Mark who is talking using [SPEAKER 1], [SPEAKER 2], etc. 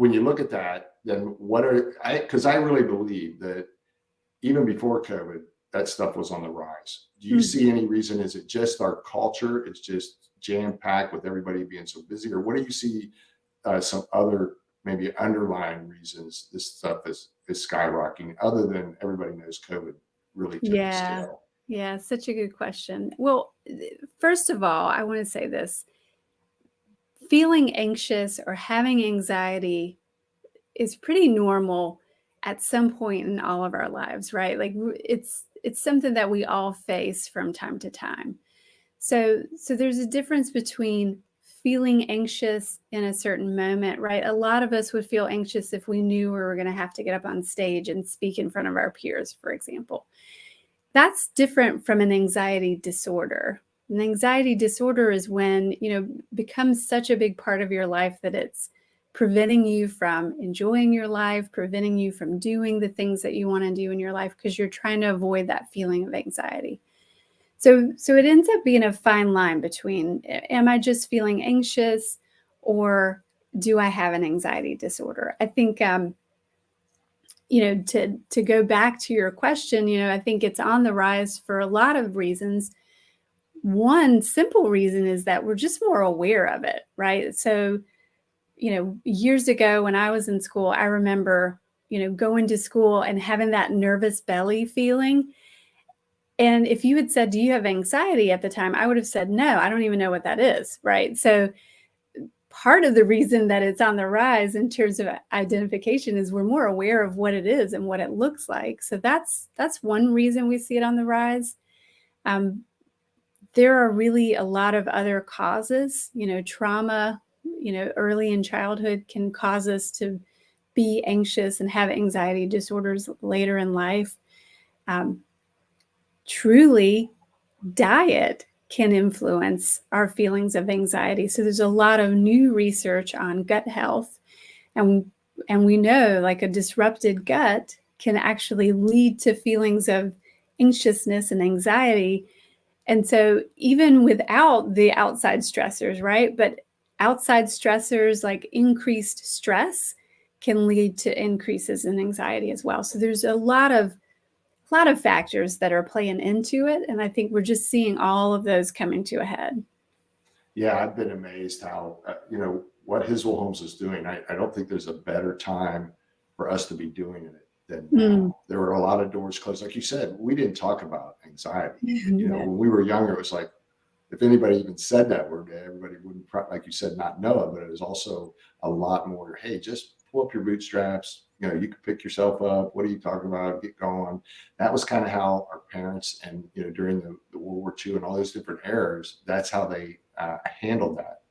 [SPEAKER 1] when you look at that, then because I really believe that even before COVID, that stuff was on the rise. Do you see any reason? Is it just our culture? It's just jam packed with everybody being so busy, or what do you see some other maybe underlying reasons this stuff is skyrocketing other than everybody knows COVID really took a
[SPEAKER 2] Yeah.
[SPEAKER 1] scale?
[SPEAKER 2] Yeah. Such a good question. Well, first of all, I want to say this: feeling anxious or having anxiety is pretty normal at some point in all of our lives, right? Like it's something that we all face from time to time. So there's a difference between feeling anxious in a certain moment, right? A lot of us would feel anxious if we knew we were going to have to get up on stage and speak in front of our peers, for example. That's different from an anxiety disorder. An anxiety disorder is when, becomes such a big part of your life that it's preventing you from enjoying your life, preventing you from doing the things that you want to do in your life because you're trying to avoid that feeling of anxiety. So it ends up being a fine line between, am I just feeling anxious or do I have an anxiety disorder? I think, to go back to your question, I think it's on the rise for a lot of reasons. One simple reason is that we're just more aware of it, right? So, years ago when I was in school, I remember, going to school and having that nervous belly feeling. And if you had said, do you have anxiety at the time? I would have said, no, I don't even know what that is, right? So part of the reason that it's on the rise in terms of identification is we're more aware of what it is and what it looks like. So that's one reason we see it on the rise. There are really a lot of other causes, trauma, early in childhood can cause us to be anxious and have anxiety disorders later in life. Truly, diet can influence our feelings of anxiety. So there's a lot of new research on gut health, and we know like a disrupted gut can actually lead to feelings of anxiousness and anxiety. And so even without the outside stressors, right? But outside stressors like increased stress can lead to increases in anxiety as well. So there's a lot of factors that are playing into it. And I think we're just seeing all of those coming to a head.
[SPEAKER 1] Yeah, I've been amazed how, what Hiswell Holmes is doing. I don't think there's a better time for us to be doing it than now. There were a lot of doors closed. Like you said, we didn't talk about anxiety.
[SPEAKER 2] Yeah.
[SPEAKER 1] When we were younger, it was like, if anybody even said that word, everybody wouldn't, like you said, not know it, but it was also a lot more, hey, just pull up your bootstraps. You can pick yourself up. What are you talking about? Get going. That was kind of how our parents and, during the World War II and all those different eras, that's how they handled that.